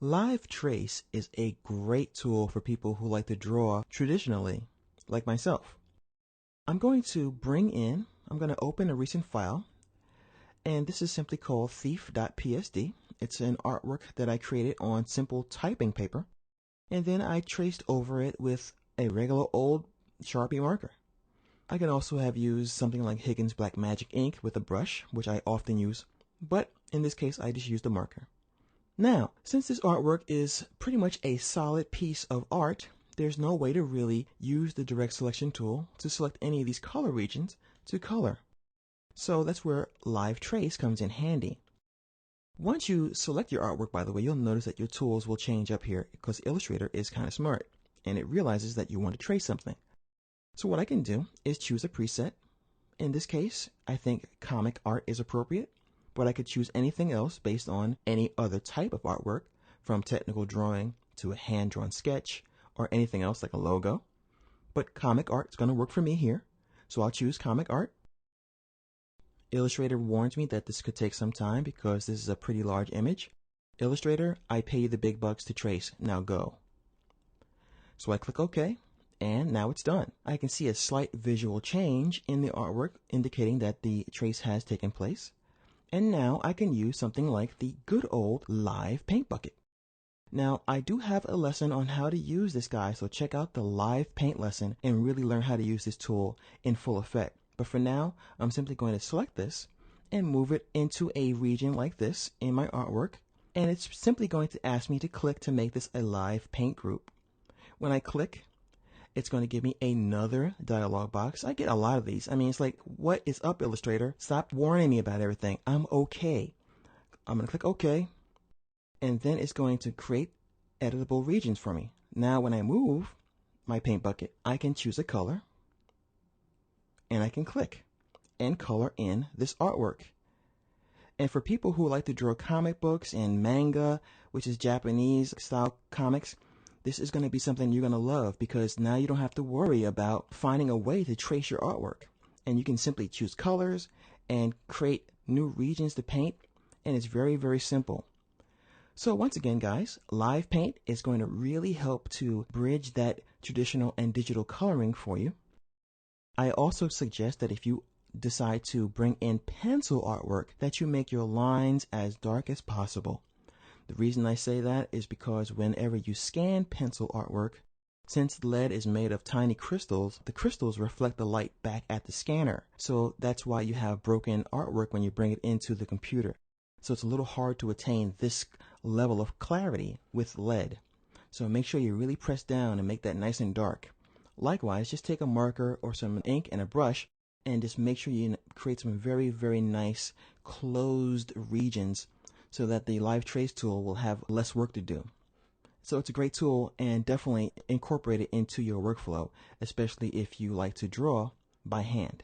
Live Trace is a great tool for people who like to draw traditionally, like myself. I'm going to open a recent file, and this is simply called thief.psd. It's an artwork that I created on simple typing paper, and then I traced over it with a regular old Sharpie marker. I can also have used something like Higgins Black Magic ink with a brush, which I often use, but in this case I just used a marker. Now, since this artwork is pretty much a solid piece of art, there's no way to really use the direct selection tool to select any of these color regions to color. So that's where Live Trace comes in handy. Once you select your artwork, by the way, you'll notice that your tools will change up here because Illustrator is kind of smart and it realizes that you want to trace something. So what I can do is choose a preset. In this case, I think comic art is appropriate, but I could choose anything else based on any other type of artwork, from technical drawing to a hand-drawn sketch or anything else like a logo. But comic art is going to work for me here, so I'll choose comic art. Illustrator warns me that this could take some time because this is a pretty large image. Illustrator, I pay you the big bucks to trace. Now go. So I click OK, and now it's done. I can see a slight visual change in the artwork indicating that the trace has taken place. And now I can use something like the good old Live Paint bucket. Now, I do have a lesson on how to use this guy, so check out the Live Paint lesson and really learn how to use this tool in full effect. But for now, I'm simply going to select this and move it into a region like this in my artwork. And it's simply going to ask me to click to make this a Live Paint group. When I click, it's going to give me another dialog box. I get a lot of these. I mean, it's like, what is up, Illustrator? Stop warning me about everything. I'm okay. I'm going to click OK. And then it's going to create editable regions for me. Now, when I move my paint bucket, I can choose a color. And I can click and color in this artwork. And for people who like to draw comic books and manga, which is Japanese style comics, this is going to be something you're going to love because now you don't have to worry about finding a way to trace your artwork. And you can simply choose colors and create new regions to paint, and it's very, very simple. So once again, guys, Live Paint is going to really help to bridge that traditional and digital coloring for you. I also suggest that if you decide to bring in pencil artwork, that you make your lines as dark as possible. The reason I say that is because whenever you scan pencil artwork, since lead is made of tiny crystals, the crystals reflect the light back at the scanner. So that's why you have broken artwork when you bring it into the computer. So it's a little hard to attain this level of clarity with lead. So make sure you really press down and make that nice and dark. Likewise, just take a marker or some ink and a brush and just make sure you create some very, very nice closed regions so that the Live Trace tool will have less work to do. So it's a great tool, and definitely incorporate it into your workflow, especially if you like to draw by hand.